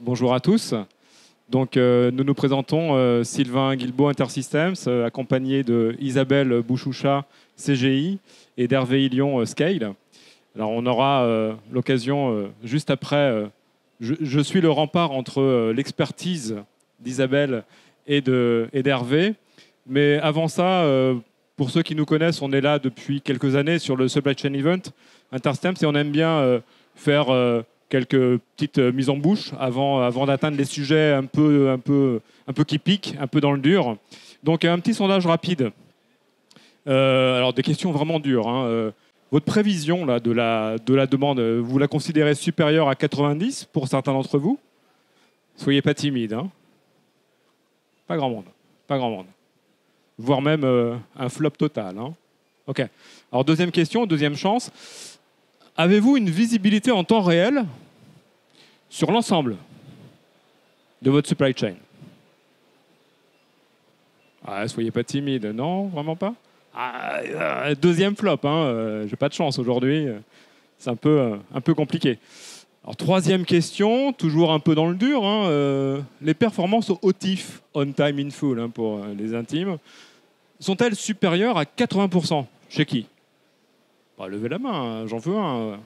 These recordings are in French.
Bonjour à tous. Donc, nous nous présentons Sylvain Guilbault, Intersystems, accompagné de Isabelle Bouchoucha, CGI, et d'Hervé Illion, Scale. Alors, on aura l'occasion, juste après, je suis le rempart entre l'expertise d'Isabelle et d'Hervé. Mais avant ça, pour ceux qui nous connaissent, on est là depuis quelques années sur le Supply Chain Event Intersystems et on aime bien faire quelques petites mises en bouche avant d'atteindre les sujets un peu qui piquent, un peu dans le dur. Donc un petit sondage rapide. Alors des questions vraiment dures. Hein. Votre prévision là, de la demande, vous la considérez supérieure à 90 pour certains d'entre vous? Soyez pas timide. Hein. Pas grand monde. Pas grand monde. Voire même un flop total. Hein. OK. Alors deuxième question, deuxième chance. Avez-vous une visibilité en temps réel sur l'ensemble de votre supply chain? Ah, soyez pas timide. Non, vraiment pas. Deuxième flop. Hein. J'ai pas de chance aujourd'hui. C'est un peu compliqué. Alors troisième question, toujours un peu dans le dur. Hein. Les performances au OTIF, on time in full, hein, pour les intimes, sont-elles supérieures à 80%? Chez qui? Levez la main, hein, j'en veux un.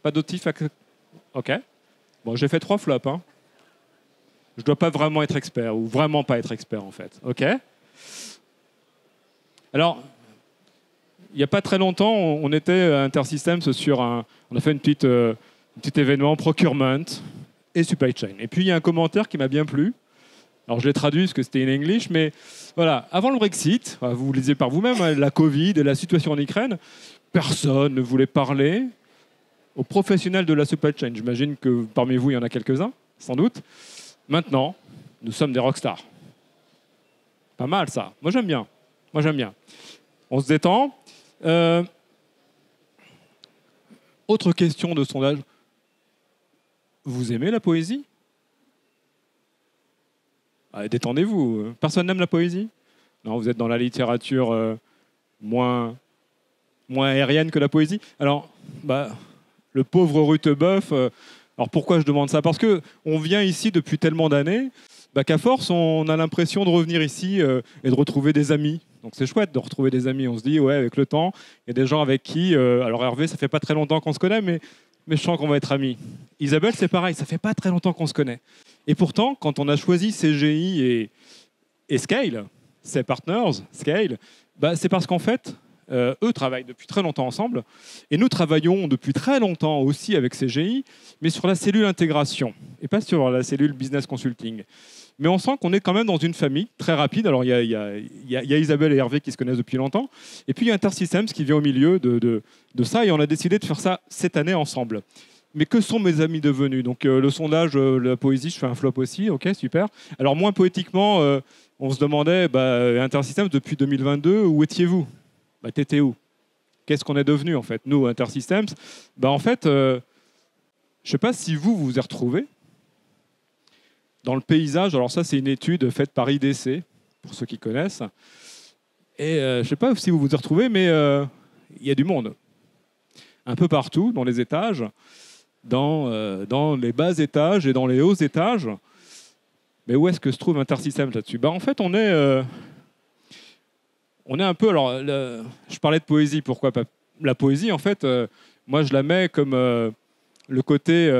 Pas d'OTIF à... OK. Bon, j'ai fait 3 flops. Hein. Je ne dois pas vraiment être expert, ou vraiment pas être expert, en fait. OK. Alors, il n'y a pas très longtemps, on était à Intersystems sur un... On a fait un petit événement procurement et supply chain. Et puis, il y a un commentaire qui m'a bien plu. Alors, je l'ai traduit parce que c'était in English, mais voilà. Avant le Brexit, vous le lisez par vous-même, hein, la Covid et la situation en Ukraine, personne ne voulait parler aux professionnels de la supply chain. J'imagine que parmi vous, il y en a quelques-uns, sans doute. Maintenant, nous sommes des rockstars. Pas mal, ça. Moi, j'aime bien. On se détend. Autre question de sondage. Vous aimez la poésie? Détendez-vous. Personne n'aime la poésie? Non, vous êtes dans la littérature moins aérienne que la poésie. Alors, le pauvre Rutebeuf, alors pourquoi je demande ça? Parce qu'on vient ici depuis tellement d'années qu'à force, on a l'impression de revenir ici et de retrouver des amis. Donc c'est chouette de retrouver des amis. On se dit, ouais, avec le temps, il y a des gens avec qui... alors Hervé, ça fait pas très longtemps qu'on se connaît, mais je sens qu'on va être amis. Isabelle, c'est pareil, ça fait pas très longtemps qu'on se connaît. Et pourtant, quand on a choisi CGI et Scale, ses partners, Scale, c'est parce qu'en fait, eux travaillent depuis très longtemps ensemble, et nous travaillons depuis très longtemps aussi avec CGI, mais sur la cellule intégration, et pas sur la cellule business consulting. Mais on sent qu'on est quand même dans une famille très rapide. Alors, il y a Isabelle et Hervé qui se connaissent depuis longtemps, et puis il y a Intersystems qui vient au milieu de ça, et on a décidé de faire ça cette année ensemble. Mais que sont mes amis devenus? Donc le sondage, la poésie, je fais un flop aussi, ok, super. Alors moins poétiquement, on se demandait, Intersystems, depuis 2022, où étiez-vous? T'étais où? Qu'est-ce qu'on est devenu en fait? Nous, Intersystems, en fait, je ne sais pas si vous vous êtes retrouvés dans le paysage. Alors ça, c'est une étude faite par IDC, pour ceux qui connaissent. Et je ne sais pas si vous vous êtes retrouvés, mais il y a du monde. Un peu partout, dans les étages, dans les bas étages et dans les hauts étages. Mais où est-ce que se trouve Intersystems là-dessus? En fait, on est un peu... Alors, je parlais de poésie, pourquoi pas? La poésie, en fait, moi, je la mets comme le côté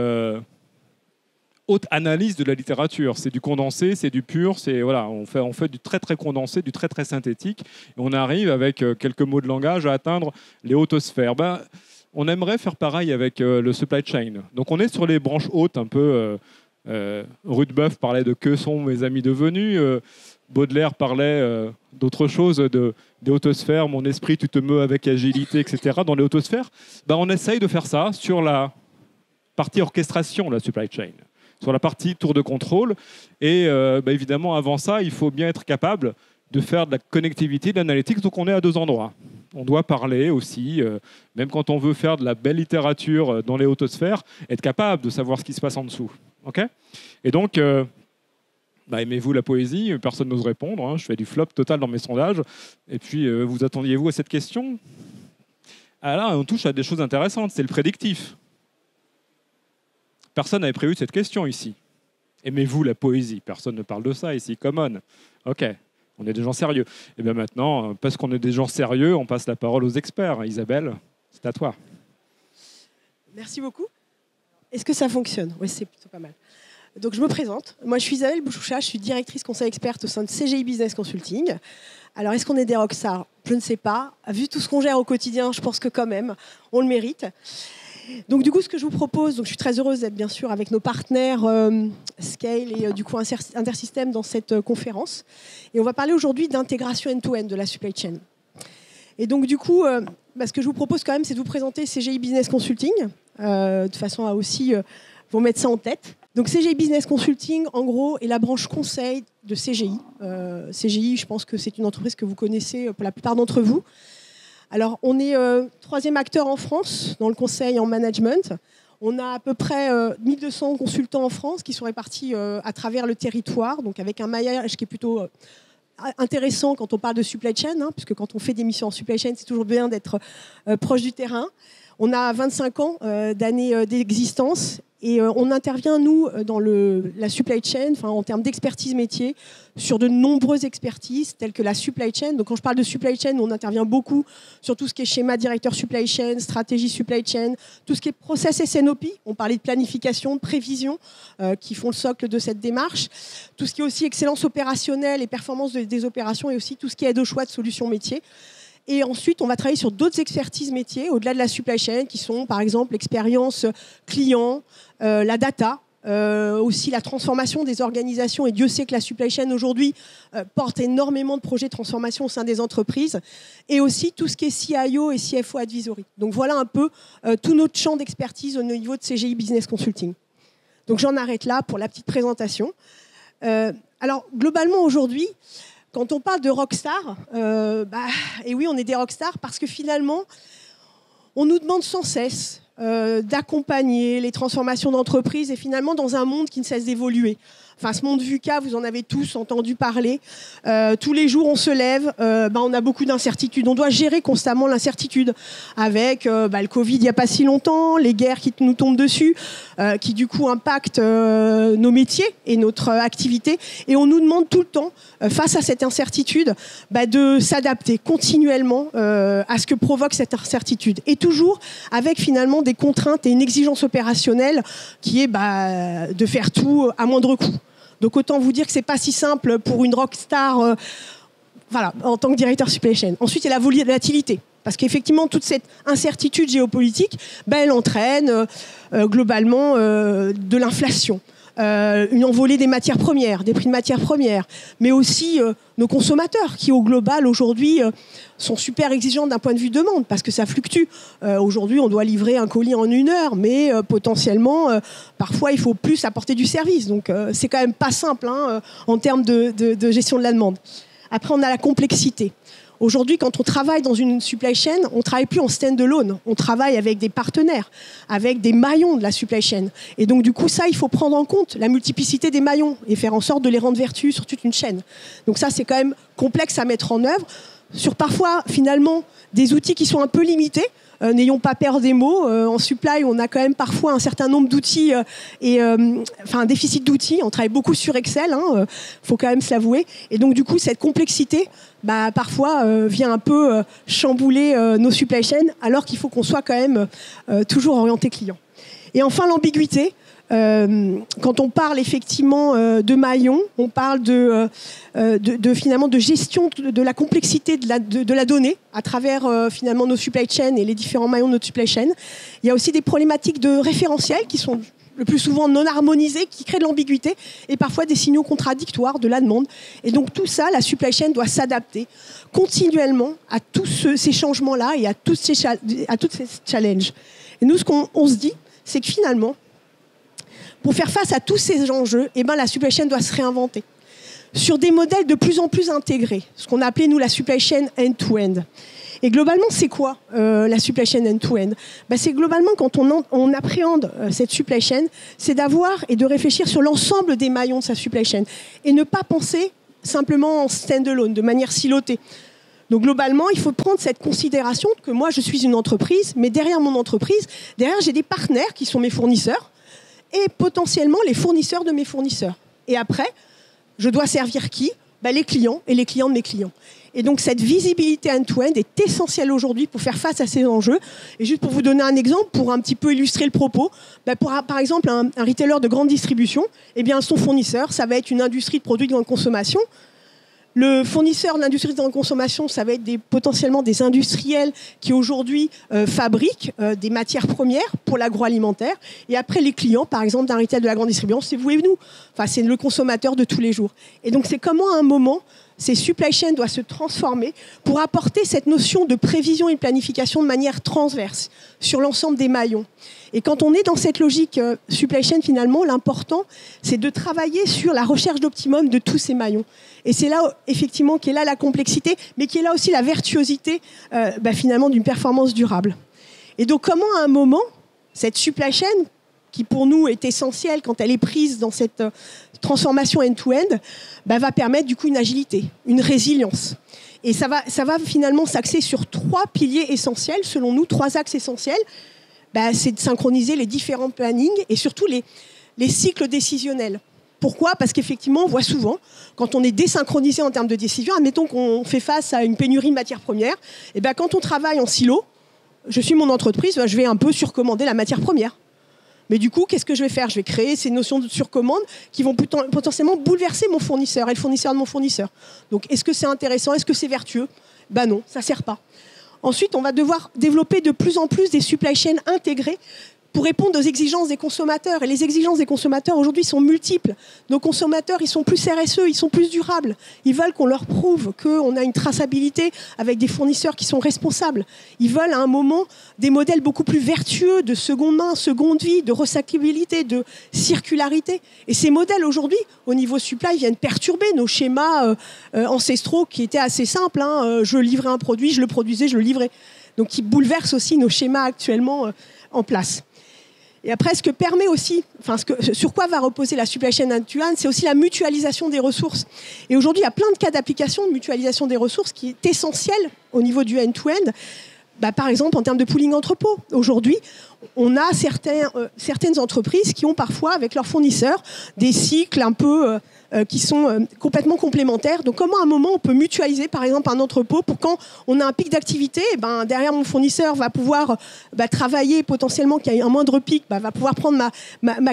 haute analyse de la littérature. C'est du condensé, c'est du pur, voilà, on fait du très très condensé, du très très synthétique, et on arrive avec quelques mots de langage à atteindre les hautes sphères. On aimerait faire pareil avec le supply chain. Donc on est sur les branches hautes, un peu. Rutebeuf parlait de que sont mes amis devenus. Baudelaire parlait d'autre chose, des hautes sphères. Mon esprit, tu te meus avec agilité, etc. Dans les hautes sphères, on essaye de faire ça sur la partie orchestration de la supply chain, sur la partie tour de contrôle. Et évidemment, avant ça, il faut bien être capable de faire de la connectivité, de l'analytics. Donc on est à 2 endroits. On doit parler aussi, même quand on veut faire de la belle littérature dans les hautes sphères, être capable de savoir ce qui se passe en dessous. Okay, et donc, aimez-vous la poésie? Personne n'ose répondre. Hein. Je fais du flop total dans mes sondages. Et puis, vous attendiez-vous à cette question? Ah là, on touche à des choses intéressantes, c'est le prédictif. Personne n'avait prévu cette question ici. Aimez-vous la poésie? Personne ne parle de ça ici, come on. Ok, on est des gens sérieux. Et bien maintenant, parce qu'on est des gens sérieux, on passe la parole aux experts. Isabelle, c'est à toi. Merci beaucoup. Est-ce que ça fonctionne? Oui, c'est plutôt pas mal. Donc, je me présente. Moi, je suis Isabelle Bouchoucha, je suis directrice conseil experte au sein de CGI Business Consulting. Alors, est-ce qu'on est des rockstars? Je ne sais pas. Vu tout ce qu'on gère au quotidien, je pense que quand même, on le mérite. Donc, du coup, ce que je vous propose, donc, je suis très heureuse d'être bien sûr avec nos partenaires Scale et du coup Intersystem dans cette conférence. Et on va parler aujourd'hui d'intégration end-to-end de la supply chain. Et donc, du coup, ce que je vous propose quand même, c'est de vous présenter CGI Business Consulting, de façon à aussi vous mettre ça en tête. Donc, CGI Business Consulting, en gros, est la branche conseil de CGI. CGI, je pense que c'est une entreprise que vous connaissez pour la plupart d'entre vous. Alors, on est troisième acteur en France dans le conseil en management. On a à peu près 1200 consultants en France qui sont répartis à travers le territoire, donc avec un maillage qui est plutôt intéressant quand on parle de supply chain, puisque quand on fait des missions en supply chain, c'est toujours bien d'être proche du terrain. On a 25 ans d'années d'existence et on intervient, nous, dans la supply chain, en termes d'expertise métier, sur de nombreuses expertises telles que la supply chain. Donc, quand je parle de supply chain, on intervient beaucoup sur tout ce qui est schéma directeur supply chain, stratégie supply chain, tout ce qui est process SNOP. On parlait de planification, de prévision, qui font le socle de cette démarche. Tout ce qui est aussi excellence opérationnelle et performance des opérations et aussi tout ce qui est aide au choix de solutions métiers. Et ensuite, on va travailler sur d'autres expertises métiers, au-delà de la supply chain, qui sont par exemple l'expérience client, la data, aussi la transformation des organisations. Et Dieu sait que la supply chain aujourd'hui porte énormément de projets de transformation au sein des entreprises. Et aussi tout ce qui est CIO et CFO advisory. Donc voilà un peu tout notre champ d'expertise au niveau de CGI Business Consulting. Donc j'en arrête là pour la petite présentation. Alors globalement aujourd'hui, quand on parle de rockstar, et oui, on est des rockstars parce que finalement, on nous demande sans cesse d'accompagner les transformations d'entreprise et finalement dans un monde qui ne cesse d'évoluer. Enfin, ce monde VUCA, vous en avez tous entendu parler. Tous les jours, on se lève, on a beaucoup d'incertitudes. On doit gérer constamment l'incertitude avec le Covid il n'y a pas si longtemps, les guerres qui nous tombent dessus, qui du coup impactent nos métiers et notre activité. Et on nous demande tout le temps, face à cette incertitude, de s'adapter continuellement à ce que provoque cette incertitude. Et toujours avec finalement des contraintes et une exigence opérationnelle qui est de faire tout à moindre coût. Donc autant vous dire que c'est pas si simple pour une rockstar en tant que directeur supply chain. Ensuite, il y a la volatilité. Parce qu'effectivement, toute cette incertitude géopolitique, elle entraîne globalement de l'inflation. Une envolée des matières premières, des prix de matières premières, mais aussi nos consommateurs qui, au global, aujourd'hui, sont super exigeants d'un point de vue demande, parce que ça fluctue. Aujourd'hui, on doit livrer un colis en 1 heure, mais potentiellement, parfois, il faut plus apporter du service. Donc, c'est quand même pas simple en termes de gestion de la demande. Après, on a la complexité. Aujourd'hui, quand on travaille dans une supply chain, on ne travaille plus en stand-alone. On travaille avec des partenaires, avec des maillons de la supply chain. Et donc, du coup, ça, il faut prendre en compte la multiplicité des maillons et faire en sorte de les rendre vertueux sur toute une chaîne. Donc ça, c'est quand même complexe à mettre en œuvre sur parfois, finalement, des outils qui sont un peu limités. N'ayons pas peur des mots. En supply, on a quand même parfois un certain nombre d'outils un déficit d'outils. On travaille beaucoup sur Excel, faut quand même se l'avouer. Et donc, du coup, cette complexité, parfois, vient un peu chambouler nos supply chains, alors qu'il faut qu'on soit quand même toujours orienté client. Et enfin, l'ambiguïté. Quand on parle effectivement de maillons, on parle finalement de gestion de la complexité de la donnée à travers finalement nos supply chains et les différents maillons de notre supply chain. Il y a aussi des problématiques de référentiel qui sont le plus souvent non harmonisés, qui créent de l'ambiguïté et parfois des signaux contradictoires de la demande. Et donc tout ça, la supply chain doit s'adapter continuellement à tous ces changements-là et à tous ces challenges. Et nous, ce qu'on se dit, c'est que finalement, pour faire face à tous ces enjeux, la supply chain doit se réinventer sur des modèles de plus en plus intégrés, ce qu'on a appelé, nous, la supply chain end-to-end. Et globalement, c'est quoi la supply chain end-to-end ? C'est globalement, quand on appréhende cette supply chain, c'est d'avoir et de réfléchir sur l'ensemble des maillons de sa supply chain et ne pas penser simplement en stand-alone, de manière silotée. Donc globalement, il faut prendre cette considération que moi, je suis une entreprise, mais derrière mon entreprise, derrière, j'ai des partenaires qui sont mes fournisseurs et potentiellement les fournisseurs de mes fournisseurs. Et après, je dois servir qui ? Les clients et les clients de mes clients. Et donc cette visibilité end-to-end est essentielle aujourd'hui pour faire face à ces enjeux. Et juste pour vous donner un exemple, pour un petit peu illustrer le propos, par exemple un retailer de grande distribution, eh bien son fournisseur, ça va être une industrie de produits de grande consommation. Le fournisseur de l'industrie de grande consommation, ça va être potentiellement des industriels qui aujourd'hui fabriquent des matières premières pour l'agroalimentaire. Et après, les clients, par exemple, d'un retail de la grande distribution, c'est vous et nous. Enfin, c'est le consommateur de tous les jours. Et donc, c'est comment, à un moment, ces supply chains doivent se transformer pour apporter cette notion de prévision et de planification de manière transverse sur l'ensemble des maillons. Et quand on est dans cette logique supply chain, finalement, l'important, c'est de travailler sur la recherche d'optimum de tous ces maillons. Et c'est là, effectivement, qu'est là la complexité, mais qui est là aussi la vertuosité, finalement, d'une performance durable. Et donc, comment, à un moment, cette supply chain, qui pour nous est essentielle quand elle est prise dans cette transformation end-to-end, va permettre, du coup, une agilité, une résilience. Et ça va finalement s'axer sur 3 piliers essentiels, selon nous, 3 axes essentiels. C'est de synchroniser les différents plannings et surtout les cycles décisionnels. Pourquoi ? Parce qu'effectivement, on voit souvent, quand on est désynchronisé en termes de décision, admettons qu'on fait face à une pénurie de matières premières, et quand on travaille en silo, je suis mon entreprise, je vais un peu surcommander la matière première. Mais du coup, qu'est-ce que je vais faire ? Je vais créer ces notions de surcommande qui vont potentiellement bouleverser mon fournisseur et le fournisseur de mon fournisseur. Donc, est-ce que c'est intéressant ? Est-ce que c'est vertueux ? Non, ça ne sert pas. Ensuite, on va devoir développer de plus en plus des supply chains intégrées pour répondre aux exigences des consommateurs. Et les exigences des consommateurs, aujourd'hui, sont multiples. Nos consommateurs, ils sont plus RSE, ils sont plus durables. Ils veulent qu'on leur prouve qu'on a une traçabilité avec des fournisseurs qui sont responsables. Ils veulent, à un moment, des modèles beaucoup plus vertueux de seconde main, seconde vie, de recyclabilité, de circularité. Et ces modèles, aujourd'hui, au niveau supply, viennent perturber nos schémas ancestraux qui étaient assez simples. Je livrais un produit, je le produisais, je le livrais. Donc, qui bouleversent aussi nos schémas actuellement en place. Et après, ce que permet aussi, sur quoi va reposer la supply chain end-to-end, c'est aussi la mutualisation des ressources. Et aujourd'hui, il y a plein de cas d'application de mutualisation des ressources qui est essentielle au niveau du end-to-end. Par exemple, en termes de pooling entrepôt. Aujourd'hui, on a certaines entreprises qui ont parfois, avec leurs fournisseurs, des cycles un peu qui sont complètement complémentaires. Donc, comment à un moment on peut mutualiser, par exemple, un entrepôt pour quand on a un pic d'activité, derrière mon fournisseur va pouvoir travailler potentiellement qu'il y ait un moindre pic, va pouvoir prendre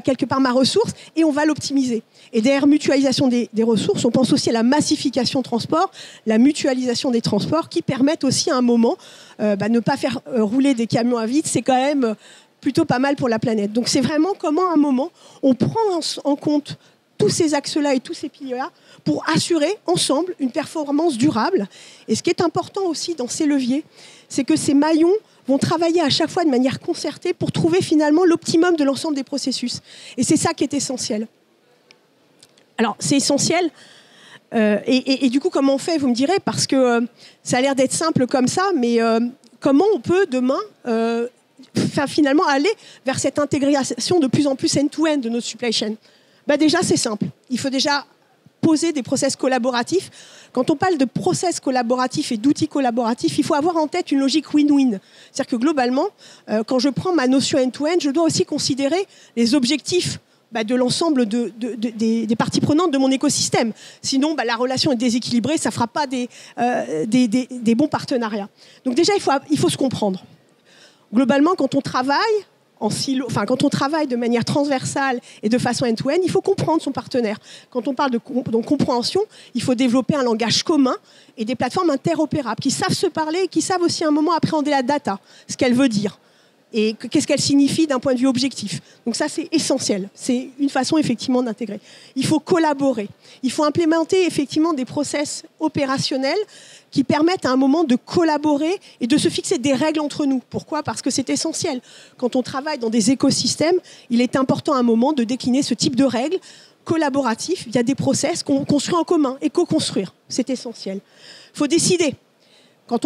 quelque part ma ressource et on va l'optimiser. Et derrière mutualisation des ressources, on pense aussi à la massification transport, la mutualisation des transports qui permettent aussi à un moment ne pas faire rouler des camions à vide, c'est quand même plutôt pas mal pour la planète. Donc c'est vraiment comment à un moment on prend en compte tous ces axes-là et tous ces piliers-là pour assurer ensemble une performance durable. Et ce qui est important aussi dans ces leviers, c'est que ces maillons vont travailler à chaque fois de manière concertée pour trouver finalement l'optimum de l'ensemble des processus. Et c'est ça qui est essentiel. Alors c'est essentiel. Et du coup, comment on fait, vous me direz, parce que ça a l'air d'être simple comme ça, mais comment on peut demain finalement aller vers cette intégration de plus en plus end-to-end de notre supply chain ? Déjà, c'est simple. Il faut déjà poser des process collaboratifs. Quand on parle de process collaboratifs et d'outils collaboratifs, il faut avoir en tête une logique win-win. C'est-à-dire que globalement, quand je prends ma notion end-to-end, je dois aussi considérer les objectifs de l'ensemble des parties prenantes de mon écosystème. Sinon, la relation est déséquilibrée, ça ne fera pas des bons partenariats. Donc déjà, il faut se comprendre. Globalement, quand on travaille en silo, quand on travaille de manière transversale et de façon end-to-end, il faut comprendre son partenaire. Quand on parle de compréhension, il faut développer un langage commun et des plateformes interopérables qui savent se parler et qui savent aussi à un moment appréhender la data, ce qu'elle veut dire. Et qu'est-ce qu'elle signifie d'un point de vue objectif. Donc ça, c'est essentiel. C'est une façon, effectivement, d'intégrer. Il faut collaborer. Il faut implémenter, effectivement, des process opérationnels qui permettent à un moment de collaborer et de se fixer des règles entre nous. Pourquoi ? Parce que c'est essentiel. Quand on travaille dans des écosystèmes, il est important à un moment de décliner ce type de règles collaboratifs. Il y a des process qu'on construit en commun et co-construire. C'est essentiel. Il faut décider. Quand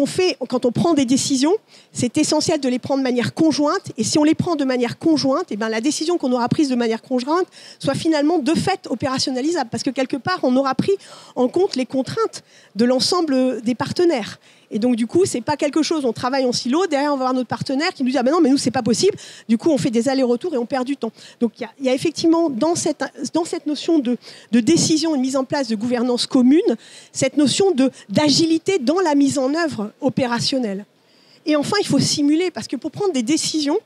on prend des décisions, c'est essentiel de les prendre de manière conjointe. Et si on les prend de manière conjointe, la décision qu'on aura prise de manière conjointe soit finalement de fait opérationnalisable. Parce que quelque part, on aura pris en compte les contraintes de l'ensemble des partenaires. Et donc, du coup, c'est pas quelque chose, on travaille en silo. Derrière, on va avoir notre partenaire qui nous dit ah ben non, mais nous, c'est pas possible. Du coup, on fait des allers-retours et on perd du temps. Donc, il y a effectivement dans cette notion de décision et de mise en place de gouvernance commune, cette notion d'agilité dans la mise en œuvre opérationnelle. Et enfin, il faut simuler, parce que pour prendre des décisions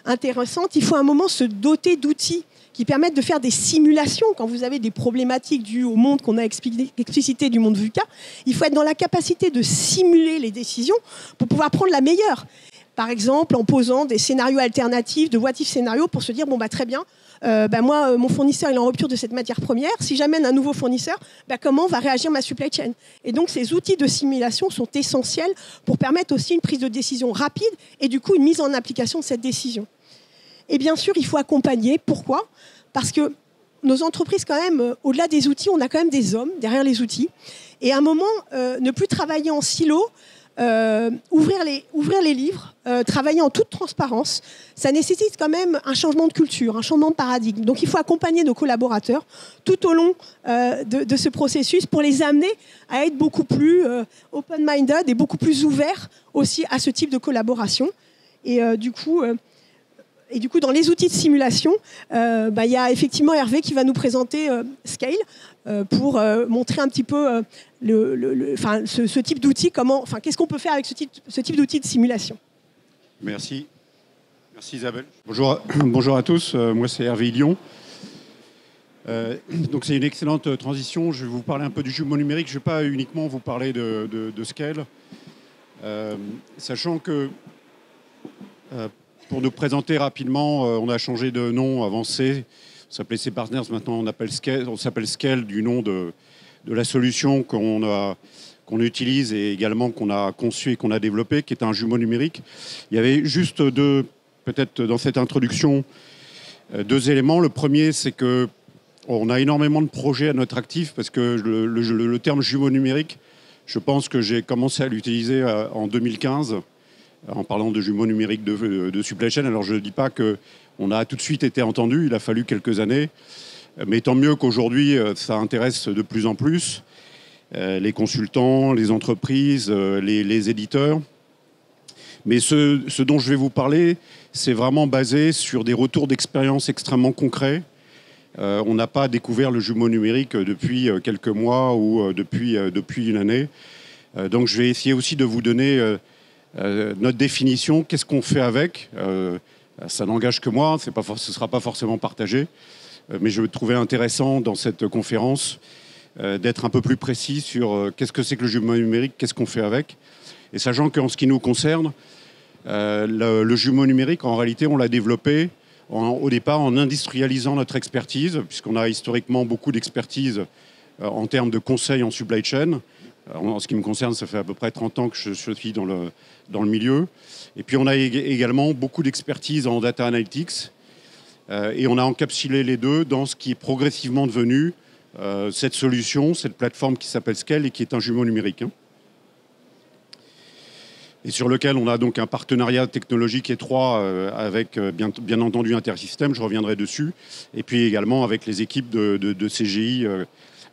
intéressantes, il faut à un moment se doter d'outils qui permettent de faire des simulations quand vous avez des problématiques dues au monde qu'on a explicité du monde VUCA. Il faut être dans la capacité de simuler les décisions pour pouvoir prendre la meilleure. Par exemple, en posant des scénarios alternatifs, de what-if scénarios, pour se dire, bon, bah, très bien, moi, mon fournisseur il est en rupture de cette matière première. Si j'amène un nouveau fournisseur, comment va réagir ma supply chain? Et donc, ces outils de simulation sont essentiels pour permettre aussi une prise de décision rapide et du coup, une mise en application de cette décision. Et bien sûr, il faut accompagner. Pourquoi? Parce que nos entreprises, quand même, au-delà des outils, on a quand même des hommes derrière les outils. Et à un moment, ne plus travailler en silo, ouvrir les livres, travailler en toute transparence, ça nécessite quand même un changement de culture, un changement de paradigme. Donc il faut accompagner nos collaborateurs tout au long de ce processus pour les amener à être beaucoup plus open-minded et beaucoup plus ouverts aussi à ce type de collaboration. Et du coup, dans les outils de simulation, il y a effectivement Hervé qui va nous présenter Scale pour montrer un petit peu ce type d'outil, qu'est-ce qu'on peut faire avec ce type d'outil de simulation. Merci. Merci Isabelle. Bonjour à tous, moi c'est Hervé Illion. Donc c'est une excellente transition. Je vais vous parler un peu du jumeau numérique. Je ne vais pas uniquement vous parler de Scale, sachant que pour nous présenter rapidement, on a changé de nom avant C. On s'appelait C-Partners, maintenant on s'appelle Scale du nom de la solution qu'on utilise et également qu'on a conçu et qu'on a développé, qui est un jumeau numérique. Il y avait juste peut-être dans cette introduction, deux éléments. Le premier, c'est qu'on a énormément de projets à notre actif parce que le terme jumeau numérique, je pense que j'ai commencé à l'utiliser en 2015 en parlant de jumeaux numériques de supply chain. Alors je ne dis pas qu'on a tout de suite été entendu, il a fallu quelques années, mais tant mieux qu'aujourd'hui ça intéresse de plus en plus les consultants, les entreprises, les éditeurs. Mais ce dont je vais vous parler, c'est vraiment basé sur des retours d'expérience extrêmement concrets. On n'a pas découvert le jumeau numérique depuis quelques mois ou depuis une année. Donc je vais essayer aussi de vous donner notre définition, qu'est-ce qu'on fait avec. Ça n'engage que moi, ce ne sera pas forcément partagé. Mais je trouvais intéressant dans cette conférence d'être un peu plus précis sur qu'est-ce que c'est que le jumeau numérique, qu'est-ce qu'on fait avec. Et sachant qu'en ce qui nous concerne, le jumeau numérique, en réalité, on l'a développé au départ en industrialisant notre expertise, puisqu'on a historiquement beaucoup d'expertise en termes de conseil en supply chain. En ce qui me concerne, ça fait à peu près 30 ans que je suis dans le milieu. Et puis on a également beaucoup d'expertise en data analytics. Et on a encapsulé les deux dans ce qui est progressivement devenu cette solution, cette plateforme qui s'appelle Scale et qui est un jumeau numérique. Et sur lequel on a donc un partenariat technologique étroit avec, bien entendu, Intersystem, je reviendrai dessus, et puis également avec les équipes de CGI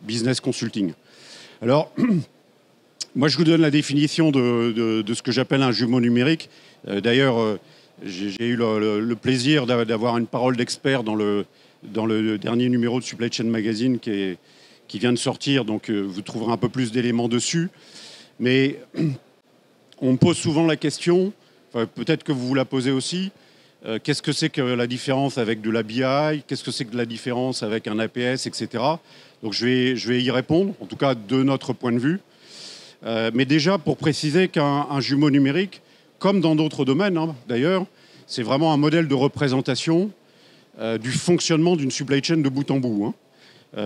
Business Consulting. Alors, moi, je vous donne la définition de ce que j'appelle un jumeau numérique. D'ailleurs, j'ai eu le plaisir d'avoir une parole d'expert dans le dernier numéro de Supply Chain Magazine qui vient de sortir, donc vous trouverez un peu plus d'éléments dessus. Mais on me pose souvent la question, peut-être que vous vous la posez aussi, qu'est-ce que c'est que la différence avec de la BI, qu'est-ce que c'est que la différence avec un APS, etc. Donc je vais y répondre, en tout cas de notre point de vue. Mais déjà, pour préciser qu'un jumeau numérique, comme dans d'autres domaines d'ailleurs, c'est vraiment un modèle de représentation du fonctionnement d'une supply chain de bout en bout.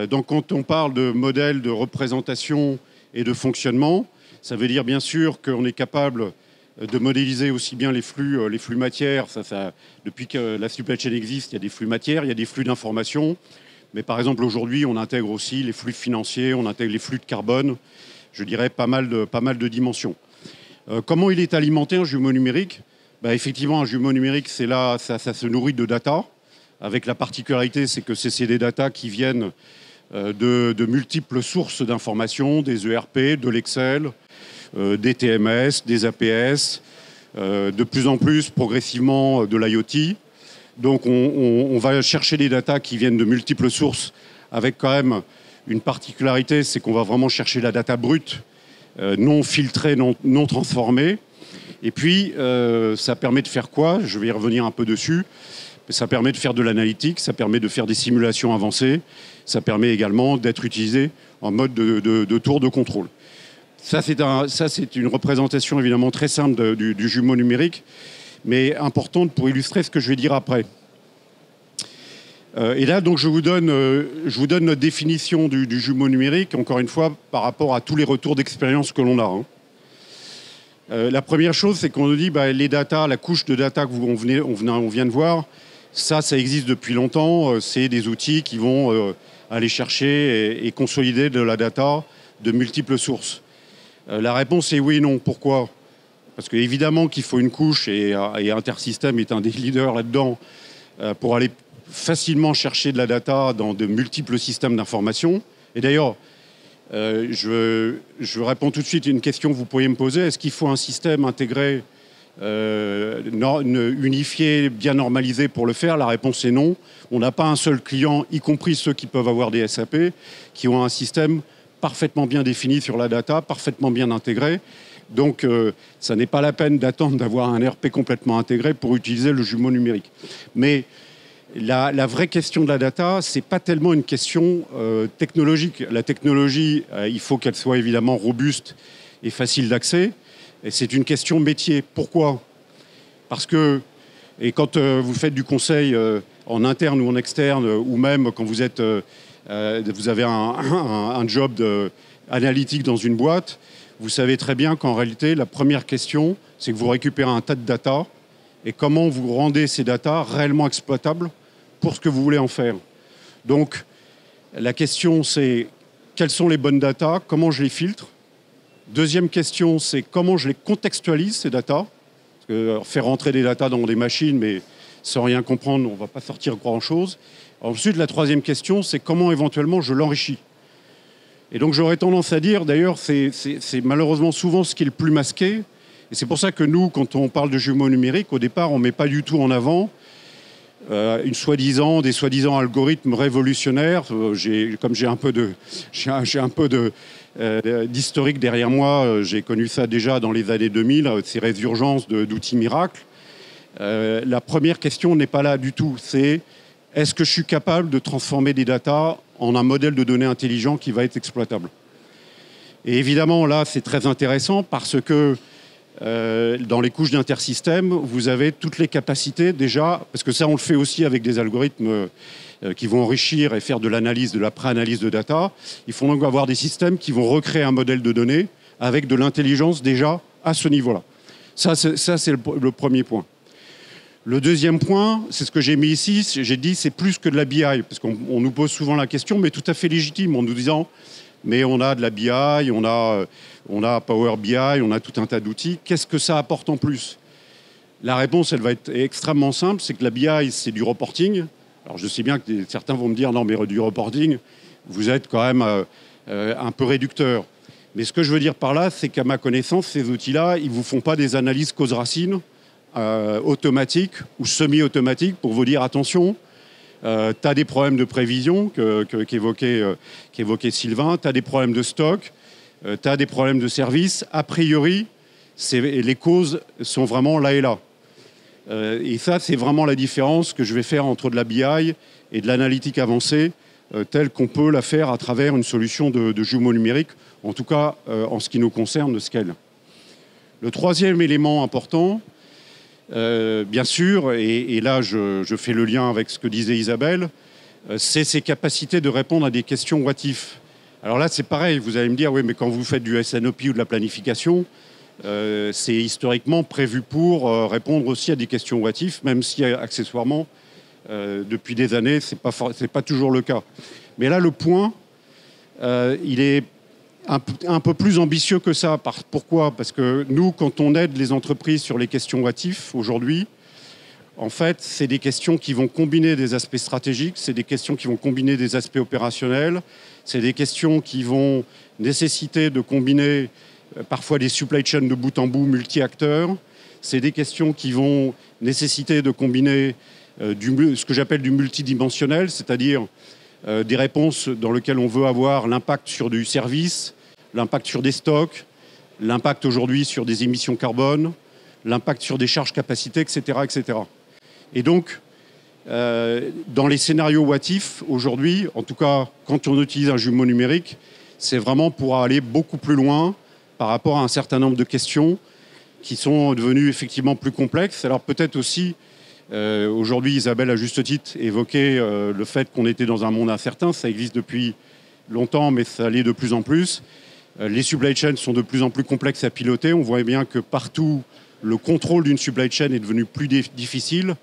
Donc quand on parle de modèle de représentation et de fonctionnement, ça veut dire bien sûr qu'on est capable de modéliser aussi bien les flux matières. Depuis que la supply chain existe, il y a des flux matières, il y a des flux d'informations. Mais par exemple, aujourd'hui, on intègre aussi les flux financiers, on intègre les flux de carbone. Je dirais pas mal de dimensions. Comment il est alimenté, un jumeau numérique ? Effectivement, un jumeau numérique, c'est là, ça se nourrit de data, avec la particularité, c'est que c'est des data qui viennent de multiples sources d'informations, des ERP, de l'Excel, des TMS, des APS, de plus en plus progressivement de l'IoT. Donc on va chercher des datas qui viennent de multiples sources avec quand même une particularité, c'est qu'on va vraiment chercher la data brute, non filtrée, non transformée. Et puis ça permet de faire quoi? Je vais y revenir un peu dessus. Ça permet de faire de l'analytique, ça permet de faire des simulations avancées, ça permet également d'être utilisé en mode de tour de contrôle. Ça, c'est une représentation évidemment très simple du jumeau numérique, mais importante pour illustrer ce que je vais dire après. Et là, donc, je vous donne notre définition du jumeau numérique, encore une fois, par rapport à tous les retours d'expérience que l'on a. La première chose, c'est qu'on nous dit les data, la couche de data qu'on vient de voir, ça existe depuis longtemps. C'est des outils qui vont aller chercher et consolider de la data de multiples sources. La réponse est oui et non. Pourquoi? Parce qu'évidemment qu'il faut une couche et Intersystem est un des leaders là-dedans pour aller facilement chercher de la data dans de multiples systèmes d'information. Et d'ailleurs, je réponds tout de suite à une question que vous pourriez me poser. Est-ce qu'il faut un système intégré, unifié, bien normalisé pour le faire? La réponse est non. On n'a pas un seul client, y compris ceux qui peuvent avoir des SAP, qui ont un système parfaitement bien défini sur la data, parfaitement bien intégré. Donc, ça n'est pas la peine d'attendre d'avoir un ERP complètement intégré pour utiliser le jumeau numérique. Mais la vraie question de la data, ce n'est pas tellement une question technologique. La technologie, il faut qu'elle soit évidemment robuste et facile d'accès. Et c'est une question métier. Pourquoi? Parce que, et quand vous faites du conseil en interne ou en externe, ou même quand vous avez un job analytique dans une boîte, vous savez très bien qu'en réalité, la première question, c'est que vous récupérez un tas de data et comment vous rendez ces data réellement exploitables pour ce que vous voulez en faire. Donc, la question, c'est quelles sont les bonnes data, comment je les filtre. Deuxième question, c'est comment je les contextualise, ces data. Parce que faire rentrer des data dans des machines, mais sans rien comprendre, on ne va pas sortir grand-chose. Ensuite, la troisième question, c'est comment éventuellement je l'enrichis. Et donc j'aurais tendance à dire, d'ailleurs, c'est malheureusement souvent ce qui est le plus masqué. Et c'est pour ça que nous, quand on parle de jumeaux numériques, au départ, on ne met pas du tout en avant des soi-disant algorithmes révolutionnaires. Comme j'ai un peu d'historique derrière moi, j'ai connu ça déjà dans les années 2000, ces résurgences d'outils miracles. La première question n'est pas là du tout. C'est est-ce que je suis capable de transformer des datas en un modèle de données intelligent qui va être exploitable? Et évidemment, là, c'est très intéressant parce que dans les couches d'intersystème, vous avez toutes les capacités déjà, parce que ça, on le fait aussi avec des algorithmes qui vont enrichir et faire de l'analyse, de la pré-analyse de data. Il faut donc avoir des systèmes qui vont recréer un modèle de données avec de l'intelligence déjà à ce niveau-là. Ça, c'est le premier point. Le deuxième point, c'est ce que j'ai mis ici, j'ai dit c'est plus que de la BI, parce qu'on nous pose souvent la question, mais tout à fait légitime, en nous disant, mais on a de la BI, on a Power BI, on a tout un tas d'outils, qu'est-ce que ça apporte en plus? La réponse, elle va être extrêmement simple, c'est que la BI, c'est du reporting. Alors je sais bien que certains vont me dire, non mais du reporting, vous êtes quand même un peu réducteur. Mais ce que je veux dire par là, c'est qu'à ma connaissance, ces outils-là, ils ne vous font pas des analyses cause-racine, automatique ou semi-automatique pour vous dire attention, tu as des problèmes de prévision qu'évoquait Sylvain, tu as des problèmes de stock, tu as des problèmes de service. A priori, les causes sont vraiment là et là. Et ça, c'est vraiment la différence que je vais faire entre de la BI et de l'analytique avancée, telle qu'on peut la faire à travers une solution de jumeaux numériques, en tout cas en ce qui nous concerne de Scale. Le troisième élément important, bien sûr, et là je fais le lien avec ce que disait Isabelle, c'est ses capacités de répondre à des questions what if. Alors là c'est pareil, vous allez me dire, oui mais quand vous faites du SNOP ou de la planification, c'est historiquement prévu pour répondre aussi à des questions what if, même si accessoirement, depuis des années, c'est pas toujours le cas. Mais là le point, il est un peu plus ambitieux que ça. Pourquoi? Parce que nous, quand on aide les entreprises sur les questions what if aujourd'hui, en fait, c'est des questions qui vont combiner des aspects stratégiques, c'est des questions qui vont combiner des aspects opérationnels, c'est des questions qui vont nécessiter de combiner parfois des supply chains de bout en bout, multi-acteurs. C'est des questions qui vont nécessiter de combiner ce que j'appelle du multidimensionnel, c'est-à-dire des réponses dans lesquelles on veut avoir l'impact sur du service, l'impact sur des stocks, l'impact aujourd'hui sur des émissions carbone, l'impact sur des charges capacités, etc. etc. Et donc, dans les scénarios what if, aujourd'hui, en tout cas, quand on utilise un jumeau numérique, c'est vraiment pour aller beaucoup plus loin par rapport à un certain nombre de questions qui sont devenues effectivement plus complexes. Alors peut-être aussi, aujourd'hui, Isabelle, à juste titre, évoqué le fait qu'on était dans un monde incertain. Ça existe depuis longtemps, mais ça l'est de plus en plus. Les supply chains sont de plus en plus complexes à piloter. On voit bien que partout, le contrôle d'une supply chain est devenu plus difficile.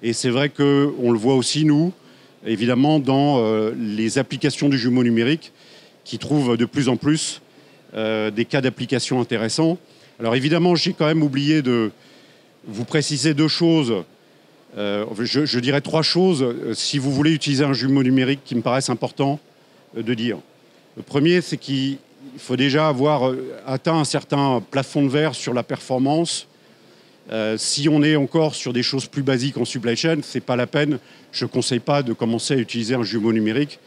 Et c'est vrai qu'on le voit aussi, nous, évidemment, dans les applications du jumeau numérique qui trouvent de plus en plus des cas d'application intéressants. Alors évidemment, j'ai quand même oublié de vous préciser deux choses. Je dirais trois choses, si vous voulez utiliser un jumeau numérique, qui me paraissent importants de dire. Le premier, c'est qu'il faut déjà avoir atteint un certain plafond de verre sur la performance. Si on est encore sur des choses plus basiques en supply chain, ce n'est pas la peine. Je ne conseille pas de commencer à utiliser un jumeau numérique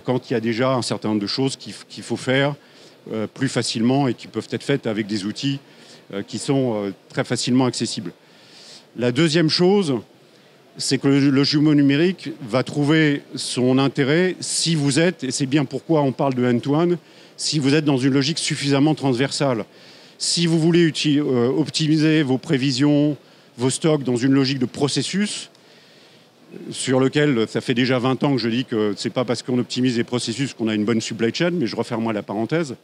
quand il y a déjà un certain nombre de choses qu'il faut faire plus facilement et qui peuvent être faites avec des outils qui sont très facilement accessibles. La deuxième chose, c'est que le jumeau numérique va trouver son intérêt si vous êtes, et c'est bien pourquoi on parle de end-to-end, si vous êtes dans une logique suffisamment transversale. Si vous voulez optimiser vos prévisions, vos stocks dans une logique de processus, sur lequel ça fait déjà 20 ans que je dis que ce n'est pas parce qu'on optimise les processus qu'on a une bonne supply chain, mais je referme la parenthèse.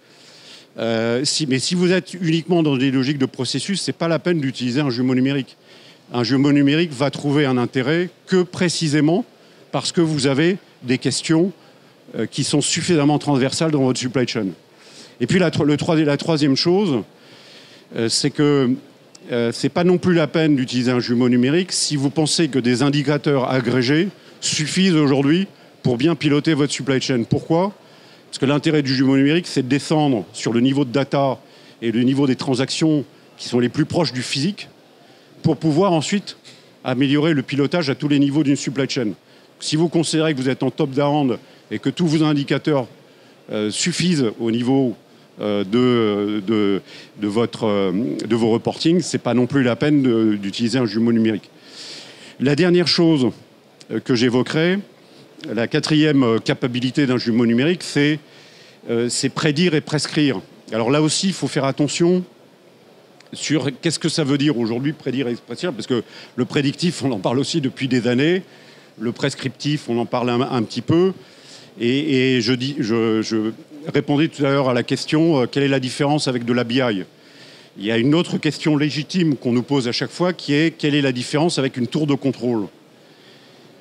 Mais si vous êtes uniquement dans des logiques de processus, ce n'est pas la peine d'utiliser un jumeau numérique. Un jumeau numérique va trouver un intérêt que précisément parce que vous avez des questions qui sont suffisamment transversales dans votre supply chain. Et puis la troisième chose, c'est que ce n'est pas non plus la peine d'utiliser un jumeau numérique si vous pensez que des indicateurs agrégés suffisent aujourd'hui pour bien piloter votre supply chain. Pourquoi ? Parce que l'intérêt du jumeau numérique, c'est de descendre sur le niveau de data et le niveau des transactions qui sont les plus proches du physique pour pouvoir ensuite améliorer le pilotage à tous les niveaux d'une supply chain. Si vous considérez que vous êtes en top-down et que tous vos indicateurs suffisent au niveau de vos reportings, ce n'est pas non plus la peine d'utiliser un jumeau numérique. La dernière chose que j'évoquerai, la quatrième capacité d'un jumeau numérique, c'est prédire et prescrire. Alors là aussi, il faut faire attention sur qu'est-ce que ça veut dire aujourd'hui, prédire et prescrire, parce que le prédictif, on en parle aussi depuis des années, le prescriptif, on en parle un petit peu, et je répondais tout à l'heure à la question quelle est la différence avec de la BI ? Il y a une autre question légitime qu'on nous pose à chaque fois qui est quelle est la différence avec une tour de contrôle ?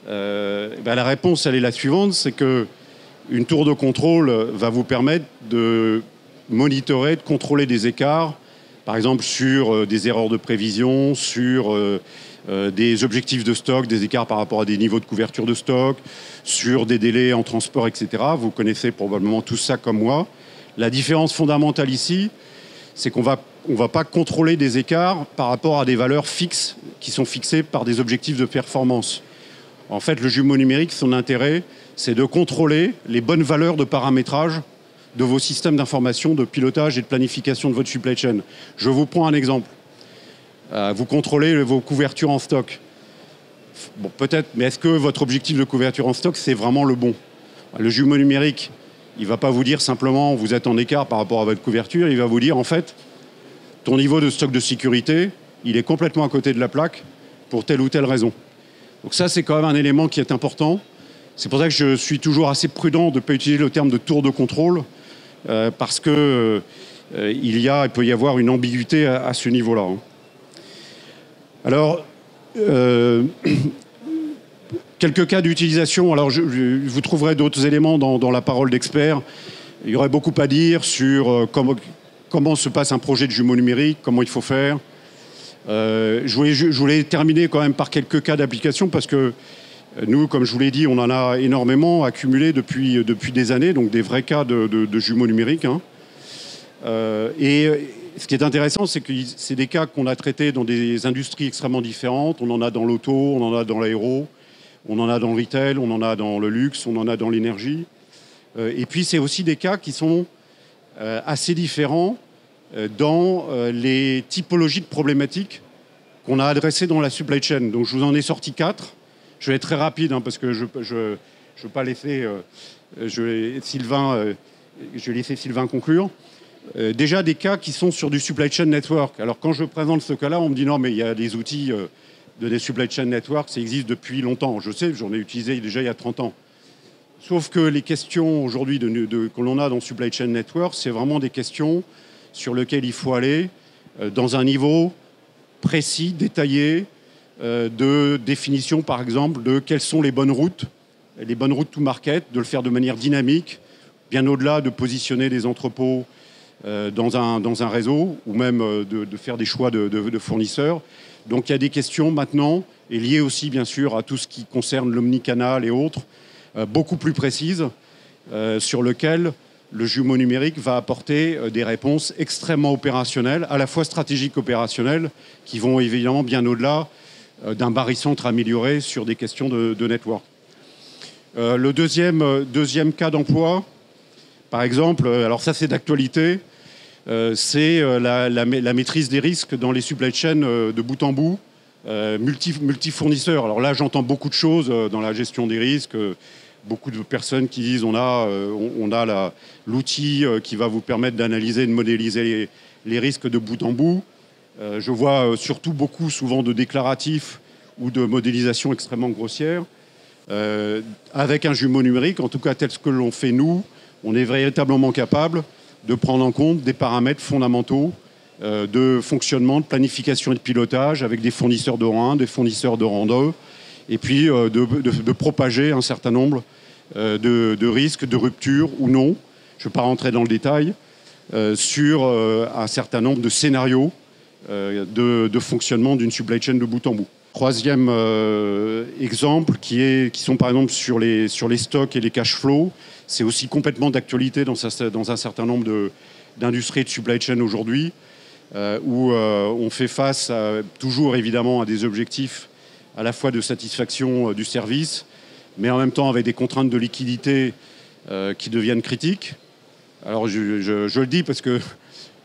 La réponse, elle est la suivante, c'est qu'une tour de contrôle va vous permettre de monitorer, de contrôler des écarts, par exemple sur des erreurs de prévision, sur des objectifs de stock, des écarts par rapport à des niveaux de couverture de stock, sur des délais en transport, etc. Vous connaissez probablement tout ça comme moi. La différence fondamentale ici, c'est qu'on va pas contrôler des écarts par rapport à des valeurs fixes qui sont fixées par des objectifs de performance. En fait, le jumeau numérique, son intérêt, c'est de contrôler les bonnes valeurs de paramétrage de vos systèmes d'information, de pilotage et de planification de votre supply chain. Je vous prends un exemple. Vous contrôlez vos couvertures en stock. Bon, peut-être, mais est-ce que votre objectif de couverture en stock, c'est vraiment le bon ? Le jumeau numérique, il ne va pas vous dire simplement vous êtes en écart par rapport à votre couverture, il va vous dire en fait, ton niveau de stock de sécurité, il est complètement à côté de la plaque pour telle ou telle raison. Donc ça, c'est quand même un élément qui est important. C'est pour ça que je suis toujours assez prudent de ne pas utiliser le terme de tour de contrôle, parce que il peut y avoir une ambiguïté à ce niveau-là. Alors, quelques cas d'utilisation. Alors, vous trouverez d'autres éléments dans la parole d'experts. Il y aurait beaucoup à dire sur comment se passe un projet de jumeau numérique, comment il faut faire. Je voulais terminer quand même par quelques cas d'application parce que nous, comme je vous l'ai dit, on en a énormément accumulé depuis des années, donc des vrais cas de jumeaux numériques. Et ce qui est intéressant, c'est que c'est des cas qu'on a traités dans des industries extrêmement différentes. On en a dans l'auto, on en a dans l'aéro, on en a dans le retail, on en a dans le luxe, on en a dans l'énergie. Et puis, c'est aussi des cas qui sont assez différents dans les typologies de problématiques qu'on a adressées dans la supply chain. Donc, je vous en ai sorti 4. Je vais être très rapide parce que je veux pas laisser je vais laisser Sylvain conclure. Déjà des cas qui sont sur du supply chain network. Alors quand je présente ce cas-là, on me dit non mais il y a des outils de des supply chain network, ça existe depuis longtemps. Je sais, j'en ai utilisé déjà il y a 30 ans. Sauf que les questions aujourd'hui que l'on a dans supply chain network, c'est vraiment des questions sur lesquelles il faut aller dans un niveau précis, détaillé, de définition par exemple de quelles sont les bonnes routes to market, de le faire de manière dynamique, bien au-delà de positionner des entrepôts dans un réseau ou même de faire des choix de fournisseurs. Donc il y a des questions maintenant, et liées aussi bien sûr à tout ce qui concerne l'omnicanal et autres, beaucoup plus précises, sur lesquelles le jumeau numérique va apporter des réponses extrêmement opérationnelles, à la fois stratégiques opérationnelles, qui vont évidemment bien au-delà d'un barycentre amélioré sur des questions de network. Le deuxième cas d'emploi, par exemple, alors ça c'est d'actualité, c'est la maîtrise des risques dans les supply chains de bout en bout, multi-fournisseurs. Alors là, j'entends beaucoup de choses dans la gestion des risques, beaucoup de personnes qui disent on a l'outil qui va vous permettre d'analyser et de modéliser les risques de bout en bout. Je vois surtout souvent de déclaratifs ou de modélisation extrêmement grossière. Avec un jumeau numérique, en tout cas tel que l'on fait nous, on est véritablement capable de prendre en compte des paramètres fondamentaux de fonctionnement, de planification et de pilotage avec des fournisseurs de rang 1, des fournisseurs de rang 2, et puis de propager un certain nombre de risques, de rupture ou non. Je ne vais pas rentrer dans le détail sur un certain nombre de scénarios de fonctionnement d'une supply chain de bout en bout. Troisième exemple, qui sont par exemple sur les stocks et les cash flows, c'est aussi complètement d'actualité dans un certain nombre d'industries de supply chain aujourd'hui, où on fait face toujours évidemment à des objectifs à la fois de satisfaction du service, mais en même temps avec des contraintes de liquidité qui deviennent critiques. Alors je le dis parce que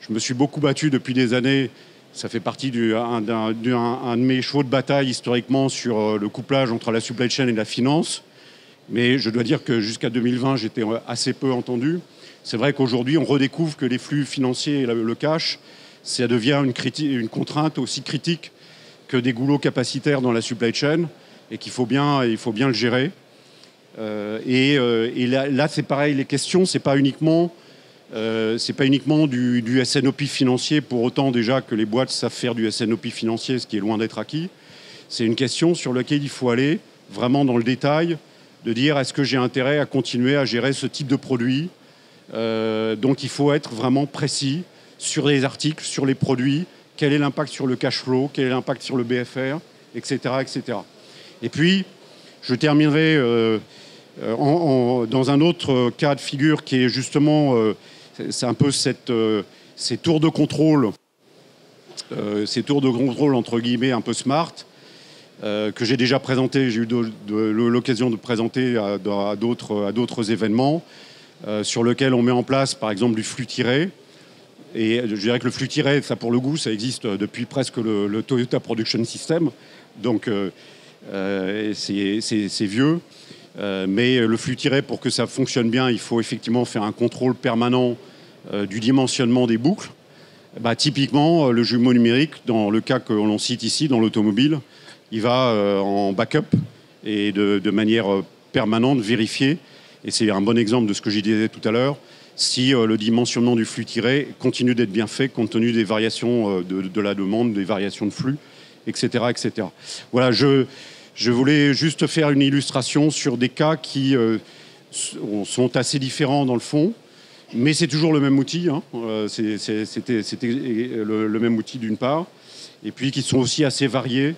je me suis beaucoup battu depuis des années. Ça fait partie d'un de mes chevaux de bataille historiquement sur le couplage entre la supply chain et la finance. Mais je dois dire que jusqu'à 2020, j'étais assez peu entendu. C'est vrai qu'aujourd'hui, on redécouvre que les flux financiers et le cash, ça devient une contrainte aussi critique que des goulots capacitaires dans la supply chain et qu'il faut bien le gérer. Et là, c'est pareil, les questions, c'est pas uniquement du SNOP financier, pour autant déjà que les boîtes savent faire du SNOP financier, ce qui est loin d'être acquis. C'est une question sur laquelle il faut aller vraiment dans le détail, de dire est-ce que j'ai intérêt à continuer à gérer ce type de produit. Donc il faut être vraiment précis sur les articles, sur les produits, quel est l'impact sur le cash flow, quel est l'impact sur le BFR, etc. etc. Et puis, je terminerai dans un autre cas de figure qui est justement... c'est un peu ces tours de contrôle, entre guillemets un peu smart, que j'ai déjà présenté, j'ai eu l'occasion de présenter à d'autres événements, sur lequel on met en place par exemple du flux tiré. Et je dirais que le flux tiré, ça pour le goût, ça existe depuis presque le Toyota Production System, donc c'est vieux. Mais le flux tiré, pour que ça fonctionne bien, il faut effectivement faire un contrôle permanent du dimensionnement des boucles. Typiquement, le jumeau numérique, dans le cas que l'on cite ici, dans l'automobile, il va en backup et de manière permanente vérifier, et c'est un bon exemple de ce que je disais tout à l'heure, si le dimensionnement du flux tiré continue d'être bien fait compte tenu des variations de la demande, des variations de flux, etc. etc. Voilà, je voulais juste faire une illustration sur des cas qui sont assez différents dans le fond, mais c'est toujours le même outil. Hein. C'était le même outil d'une part, et puis qui sont aussi assez variés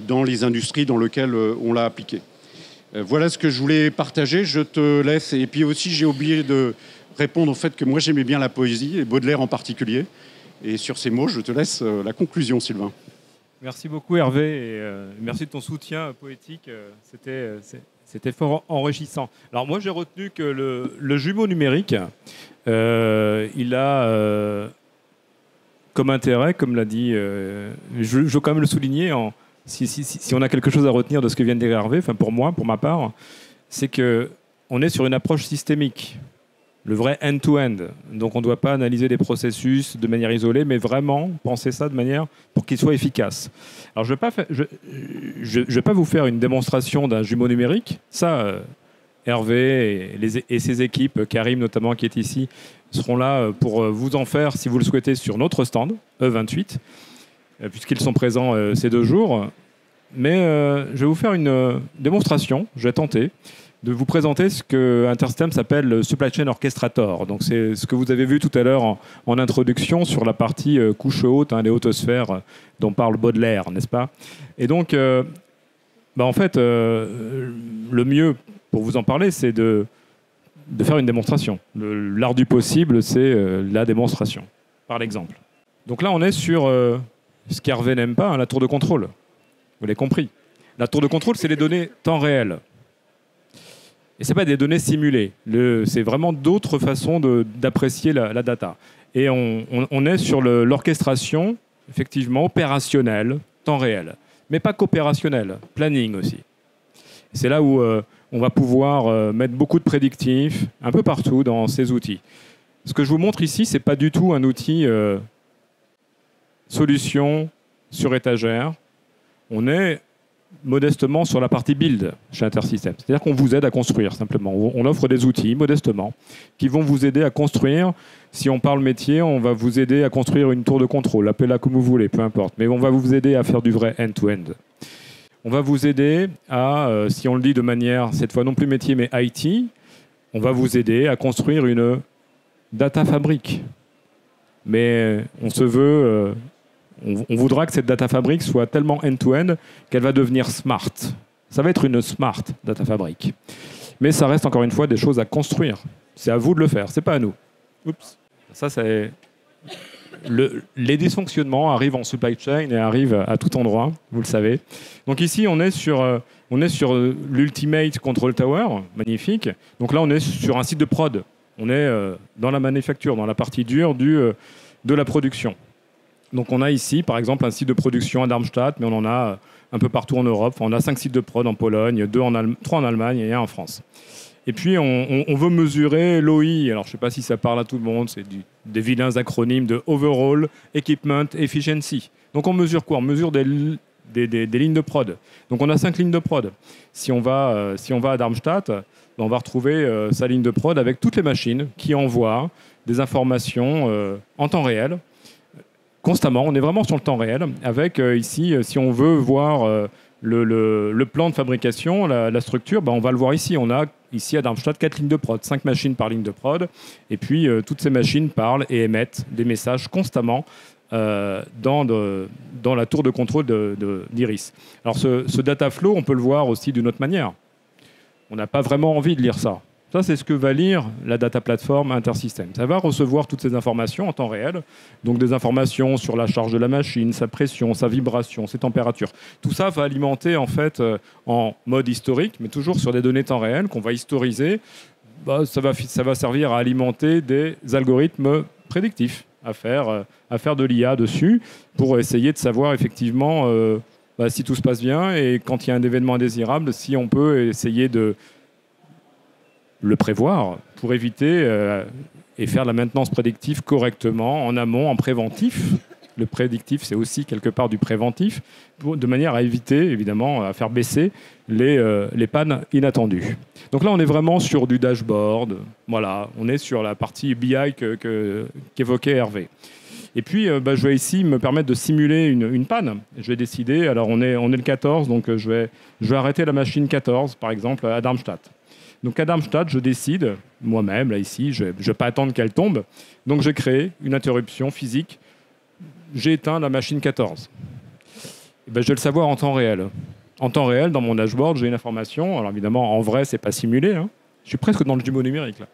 dans les industries dans lesquelles on l'a appliqué. Voilà ce que je voulais partager. Je te laisse. Et puis aussi, j'ai oublié de répondre au fait que moi j'aimais bien la poésie, et Baudelaire en particulier. Et sur ces mots, je te laisse la conclusion, Sylvain. Merci beaucoup Hervé et merci de ton soutien poétique. C'était fort enrichissant. Alors moi j'ai retenu que le jumeau numérique, il a comme intérêt, comme l'a dit, je veux quand même le souligner, si on a quelque chose à retenir de ce que vient de dire Hervé, enfin pour moi, pour ma part, c'est qu'on est sur une approche systémique. Le vrai end-to-end. Donc on ne doit pas analyser des processus de manière isolée, mais vraiment penser ça de manière pour qu'il soit efficace. Alors je ne vais pas vous faire une démonstration d'un jumeau numérique. Ça, Hervé et ses équipes, Karim notamment qui est ici, seront là pour vous en faire, si vous le souhaitez, sur notre stand, E28, puisqu'ils sont présents ces 2 jours. Mais je vais vous faire une démonstration, je vais tenter de vous présenter ce que Intersystem s'appelle le Supply Chain Orchestrator. Donc c'est ce que vous avez vu tout à l'heure en introduction sur la partie couche haute, les hautes sphères dont parle Baudelaire, n'est-ce pas? Et donc, en fait, le mieux pour vous en parler, c'est de faire une démonstration. L'art du possible, c'est la démonstration, par l'exemple. Donc là, on est sur ce qu'Hervé n'aime pas, la tour de contrôle. Vous l'avez compris. La tour de contrôle, c'est les données temps réel. Et ce n'est pas des données simulées. C'est vraiment d'autres façons d'apprécier la data. Et on est sur l'orchestration, effectivement, opérationnelle, temps réel. Mais pas qu'opérationnelle, planning aussi. C'est là où on va pouvoir mettre beaucoup de prédictifs un peu partout dans ces outils. Ce que je vous montre ici, ce n'est pas du tout un outil solution sur étagère. On est modestement sur la partie build chez Intersystem. C'est-à-dire qu'on vous aide à construire simplement. On offre des outils modestement qui vont vous aider à construire. Si on parle métier, on va vous aider à construire une tour de contrôle, appelez-la comme vous voulez, peu importe. Mais on va vous aider à faire du vrai end-to-end. On va vous aider à, si on le dit de manière, cette fois non plus métier, mais IT, on va vous aider à construire une data fabrique. Mais on se veut... On voudra que cette data fabric soit tellement end-to-end qu'elle va devenir smart. Ça va être une smart data fabric. Mais ça reste encore une fois des choses à construire. C'est à vous de le faire, c'est pas à nous. Oups. Ça, c'est... Les dysfonctionnements arrivent en supply chain et arrivent à tout endroit, vous le savez. Donc ici, on est sur l'Ultimate Control Tower, magnifique. Donc là, on est sur un site de prod. On est dans la manufacture, dans la partie dure de la production. Donc on a ici, par exemple, un site de production à Darmstadt, mais on en a un peu partout en Europe. Enfin, on a 5 sites de prod en Pologne, 3 en Allemagne et 1 en France. Et puis on veut mesurer l'OI. Alors je ne sais pas si ça parle à tout le monde, c'est des vilains acronymes de Overall Equipment Efficiency. Donc on mesure quoi? On mesure des lignes de prod. Donc on a 5 lignes de prod. Si on va à Darmstadt, on va retrouver sa ligne de prod avec toutes les machines qui envoient des informations en temps réel. Constamment, on est vraiment sur le temps réel, avec ici, si on veut voir le plan de fabrication, la structure, on va le voir ici. On a ici à Darmstadt 4 lignes de prod, 5 machines par ligne de prod, et puis toutes ces machines parlent et émettent des messages constamment dans la tour de contrôle d'Iris. Alors ce data flow, on peut le voir aussi d'une autre manière. On n'a pas vraiment envie de lire ça. Ça, c'est ce que va lire la data platform Intersystem. Ça va recevoir toutes ces informations en temps réel, donc des informations sur la charge de la machine, sa pression, sa vibration, ses températures. Tout ça va alimenter en fait en mode historique, mais toujours sur des données temps réel qu'on va historiser. Ça va servir à alimenter des algorithmes prédictifs, à faire de l'IA dessus pour essayer de savoir effectivement si tout se passe bien et quand il y a un événement indésirable, si on peut essayer de le prévoir pour éviter et faire la maintenance prédictive correctement en amont, en préventif. Le prédictif, c'est aussi quelque part du préventif, de manière à éviter, évidemment, à faire baisser les pannes inattendues. Donc là, on est vraiment sur du dashboard. Voilà, on est sur la partie BI qu'évoquait Hervé. Et puis, je vais ici me permettre de simuler une panne. Je vais décider, alors on est le 14, donc je vais arrêter la machine 14, par exemple, à Darmstadt. Donc à Darmstadt, je décide, moi-même, là ici, je ne vais pas attendre qu'elle tombe. Donc j'ai créé une interruption physique. J'ai éteint la machine 14. Et je vais le savoir en temps réel. En temps réel, dans mon dashboard, j'ai une information. Alors évidemment, en vrai, ce n'est pas simulé. Je suis presque dans le jumeau numérique, là.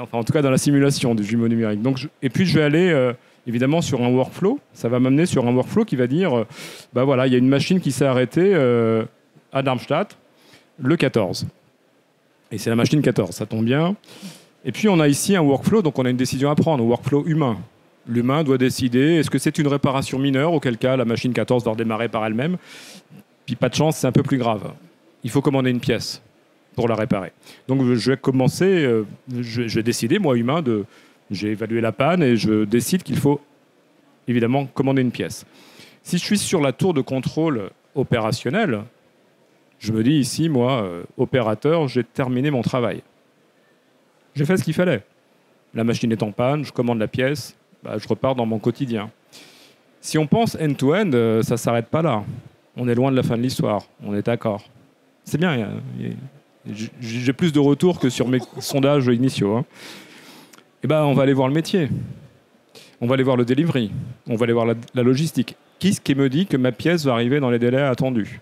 Enfin, en tout cas, dans la simulation du jumeau numérique. Et puis, je vais aller, évidemment, sur un workflow. Ça va m'amener sur un workflow qui va dire, bah voilà, il y a une machine qui s'est arrêtée à Darmstadt le 14. Et c'est la machine 14, ça tombe bien. Et puis, on a ici un workflow, donc on a une décision à prendre, un workflow humain. L'humain doit décider, est-ce que c'est une réparation mineure, auquel cas la machine 14 doit redémarrer par elle-même. Puis, pas de chance, c'est un peu plus grave. Il faut commander une pièce pour la réparer. Donc, je vais commencer, je vais décider, moi, humain, j'ai évalué la panne et je décide qu'il faut, évidemment, commander une pièce. Si je suis sur la tour de contrôle opérationnelle, je me dis ici, moi, opérateur, j'ai terminé mon travail. J'ai fait ce qu'il fallait. La machine est en panne, je commande la pièce, je repars dans mon quotidien. Si on pense end-to-end, ça ne s'arrête pas là. On est loin de la fin de l'histoire, on est d'accord. C'est bien, j'ai plus de retours que sur mes sondages initiaux. Hein. Et on va aller voir le métier. On va aller voir le delivery. On va aller voir la logistique. Qui me dit que ma pièce va arriver dans les délais attendus ?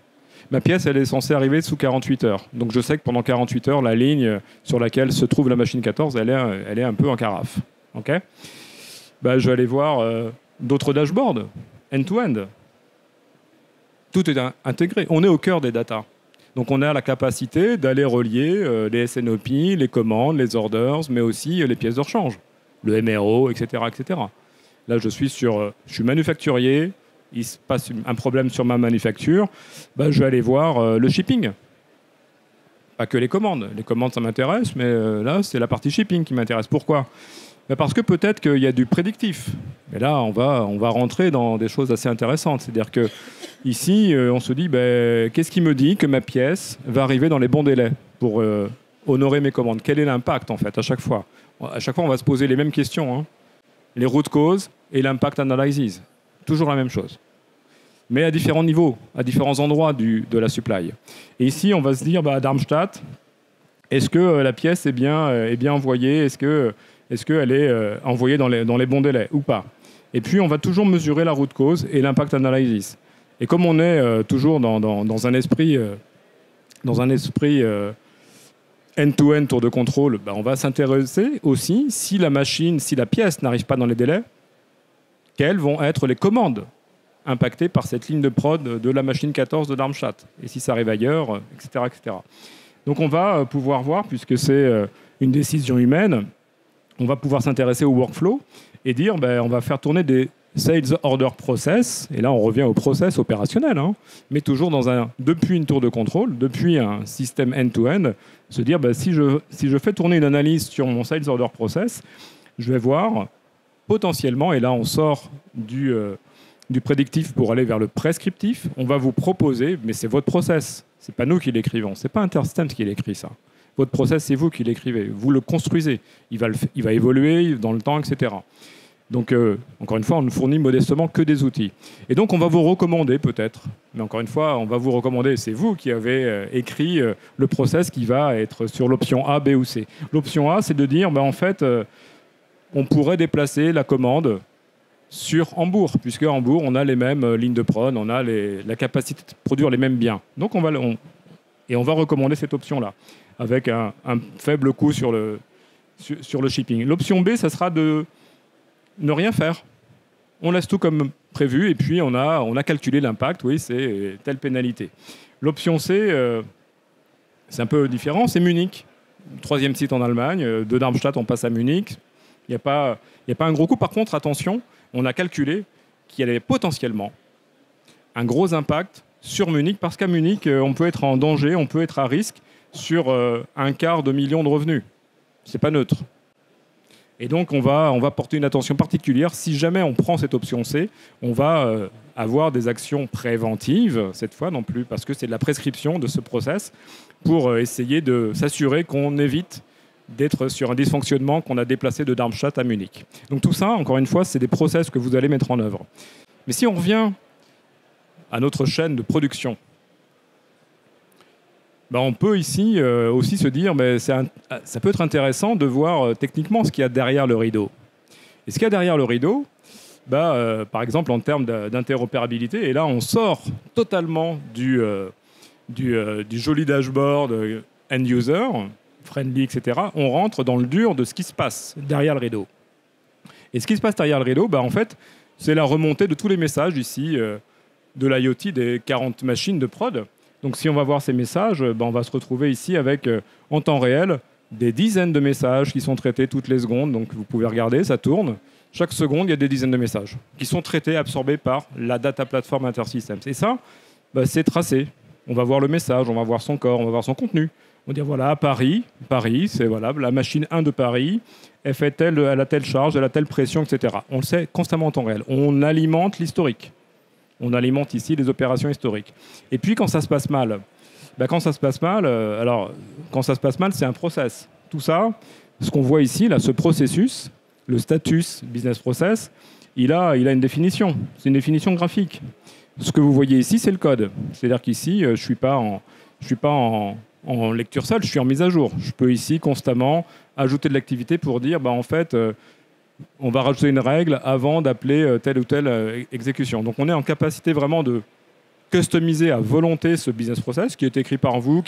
Ma pièce, elle est censée arriver sous 48 heures. Donc je sais que pendant 48 heures, la ligne sur laquelle se trouve la machine 14, elle est un peu en carafe. Okay, je vais aller voir d'autres dashboards, end-to-end. Tout est intégré. On est au cœur des data. Donc on a la capacité d'aller relier les SNOP, les commandes, les orders, mais aussi les pièces de rechange, le MRO, etc., etc. Là, je suis manufacturier, il se passe un problème sur ma manufacture, je vais aller voir le shipping. Pas que les commandes. Les commandes, ça m'intéresse, mais là, c'est la partie shipping qui m'intéresse. Pourquoi ? Parce que peut-être qu'il y a du prédictif. Mais là, on va rentrer dans des choses assez intéressantes. C'est-à-dire que ici, on se dit, qu'est-ce qui me dit que ma pièce va arriver dans les bons délais pour honorer mes commandes ? Quel est l'impact, en fait, à chaque fois ? À chaque fois, on va se poser les mêmes questions. Hein. Les root causes et l'impact analysis. Toujours la même chose. Mais à différents niveaux, à différents endroits de la supply. Et ici, on va se dire, à Darmstadt, est-ce que la pièce est bien envoyée ? Est-ce qu'elle est envoyée dans les bons délais ou pas ? Et puis, on va toujours mesurer la root cause et l'impact analysis. Et comme on est toujours dans un esprit end-to-end tour de contrôle, on va s'intéresser aussi si la pièce n'arrive pas dans les délais, quelles vont être les commandes impactées par cette ligne de prod de la machine 14 de Darmstadt. Et si ça arrive ailleurs, etc., etc. Donc on va pouvoir voir, puisque c'est une décision humaine, on va pouvoir s'intéresser au workflow et dire on va faire tourner des sales order process. Et là, on revient au process opérationnel, hein, mais toujours depuis une tour de contrôle, depuis un système end-to-end, se dire si je fais tourner une analyse sur mon sales order process, je vais voir potentiellement, et là on sort du prédictif pour aller vers le prescriptif, on va vous proposer, mais c'est votre process, c'est pas nous qui l'écrivons, c'est pas Intersystems qui l'écrit ça. Votre process, c'est vous qui l'écrivez, vous le construisez, il va évoluer dans le temps, etc. Donc, encore une fois, on ne fournit modestement que des outils. Et donc, on va vous recommander peut-être, mais encore une fois, on va vous recommander, c'est vous qui avez écrit le process qui va être sur l'option A, B ou C. L'option A, c'est de dire, en fait, on pourrait déplacer la commande sur Hambourg, puisque à Hambourg, on a les mêmes lignes de prod, on a la capacité de produire les mêmes biens. Donc, on va recommander cette option-là, avec un faible coût sur le shipping. L'option B, ça sera de ne rien faire. On laisse tout comme prévu, et puis on a calculé l'impact, oui, c'est telle pénalité. L'option C, c'est un peu différent, c'est Munich. Troisième site en Allemagne, de Darmstadt, on passe à Munich. Il n'y a pas un gros coût. Par contre, attention, on a calculé qu'il y avait potentiellement un gros impact sur Munich, parce qu'à Munich, on peut être en danger, on peut être à risque sur $250 000 de revenus. Ce n'est pas neutre. Et donc, on va porter une attention particulière. Si jamais on prend cette option C, on va avoir des actions préventives, cette fois non plus, parce que c'est de la prescription de ce process, pour essayer de s'assurer qu'on évite d'être sur un dysfonctionnement qu'on a déplacé de Darmstadt à Munich. Donc tout ça, encore une fois, c'est des process que vous allez mettre en œuvre. Mais si on revient à notre chaîne de production, on peut ici aussi se dire, ça peut être intéressant de voir techniquement ce qu'il y a derrière le rideau. Et ce qu'il y a derrière le rideau, par exemple en termes d'interopérabilité, et là on sort totalement du joli dashboard end-user, friendly, etc., on rentre dans le dur de ce qui se passe derrière le rideau. Et ce qui se passe derrière le rideau, en fait, c'est la remontée de tous les messages ici de l'IoT des 40 machines de prod. Donc si on va voir ces messages, on va se retrouver ici avec, en temps réel, des dizaines de messages qui sont traités toutes les secondes. Donc vous pouvez regarder, ça tourne. Chaque seconde, il y a des dizaines de messages qui sont traités, absorbés par la data platform InterSystems. Et ça, c'est tracé. On va voir le message, on va voir son corps, on va voir son contenu. On va dire, voilà, Paris, c'est voilà, la machine 1 de Paris, elle a telle charge, elle a telle pression, etc. On le sait constamment en temps réel. On alimente l'historique. On alimente ici les opérations historiques. Et puis, quand ça se passe mal, quand ça se passe mal, c'est un process. Tout ça, ce qu'on voit ici, là, ce processus, le status business process, il a une définition. C'est une définition graphique. Ce que vous voyez ici, c'est le code. C'est-à-dire qu'ici, je ne suis pas en lecture seule, je suis en mise à jour. Je peux ici constamment ajouter de l'activité pour dire, en fait, on va rajouter une règle avant d'appeler telle ou telle exécution. Donc on est en capacité vraiment de customiser à volonté ce business process qui est écrit par vous,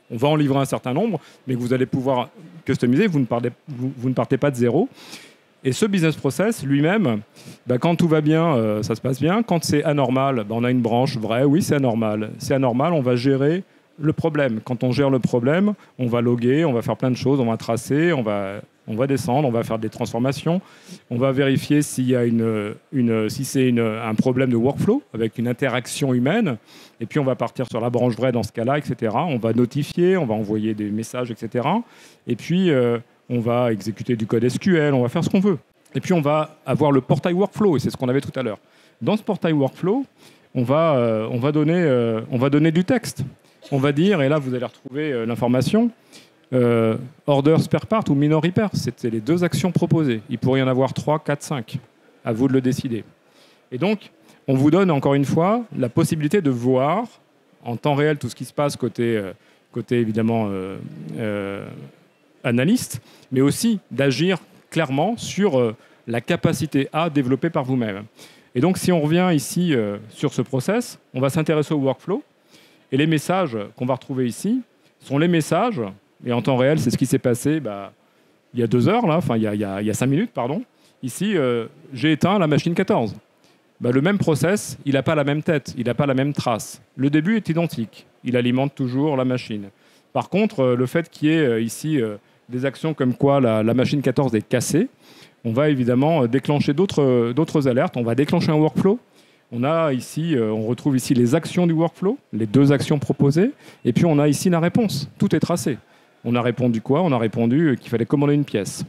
on va en livrer un certain nombre, mais que vous allez pouvoir customiser, vous ne partez pas de zéro. Et ce business process lui-même, quand tout va bien, ça se passe bien. Quand c'est anormal, on a une branche vraie, oui c'est anormal. C'est anormal, on va gérer le problème. Quand on gère le problème, on va loguer, on va faire plein de choses, on va tracer, on va descendre, on va faire des transformations, on va vérifier s'il y a si c'est un problème de workflow avec une interaction humaine, et puis on va partir sur la branche vraie dans ce cas-là, etc. On va notifier, on va envoyer des messages, etc. Et puis on va exécuter du code SQL, on va faire ce qu'on veut. Et puis on va avoir le portail workflow, et c'est ce qu'on avait tout à l'heure. Dans ce portail workflow, on va donner du texte. On va dire, et là vous allez retrouver l'information, order spare part ou minor repair, c'était les deux actions proposées. Il pourrait y en avoir 3, 4, 5. À vous de le décider. Et donc, on vous donne encore une fois la possibilité de voir en temps réel tout ce qui se passe côté évidemment analyste, mais aussi d'agir clairement sur la capacité à développer par vous-même. Et donc, si on revient ici sur ce process, on va s'intéresser au workflow. Et les messages qu'on va retrouver ici sont les messages, et en temps réel, c'est ce qui s'est passé il y a 2 heures, là, enfin il y a 5 minutes, pardon. Ici, j'ai éteint la machine 14. Le même process, il n'a pas la même tête, il n'a pas la même trace. Le début est identique, il alimente toujours la machine. Par contre, le fait qu'il y ait ici des actions comme quoi la machine 14 est cassée, on va évidemment déclencher d'autres alertes, on va déclencher un workflow. On retrouve ici les actions du workflow, les 2 actions proposées, et puis on a ici la réponse. Tout est tracé. On a répondu quoi? On a répondu qu'il fallait commander une pièce.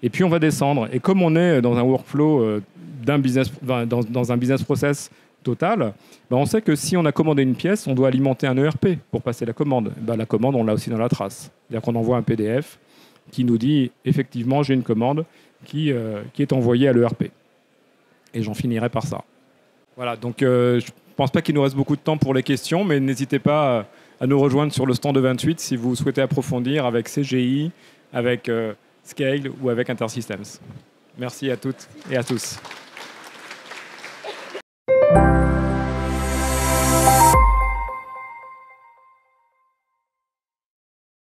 Et puis on va descendre. Et comme on est dans un workflow dans un business process total, on sait que si on a commandé une pièce, on doit alimenter un ERP pour passer la commande. La commande, on l'a aussi dans la trace. C'est-à-dire qu'on envoie un PDF qui nous dit effectivement j'ai une commande qui est envoyée à l'ERP. Et j'en finirai par ça. Voilà, donc je ne pense pas qu'il nous reste beaucoup de temps pour les questions, mais n'hésitez pas à nous rejoindre sur le stand de 28 si vous souhaitez approfondir avec CGI, avec Scale ou avec InterSystems. Merci à toutes et à tous.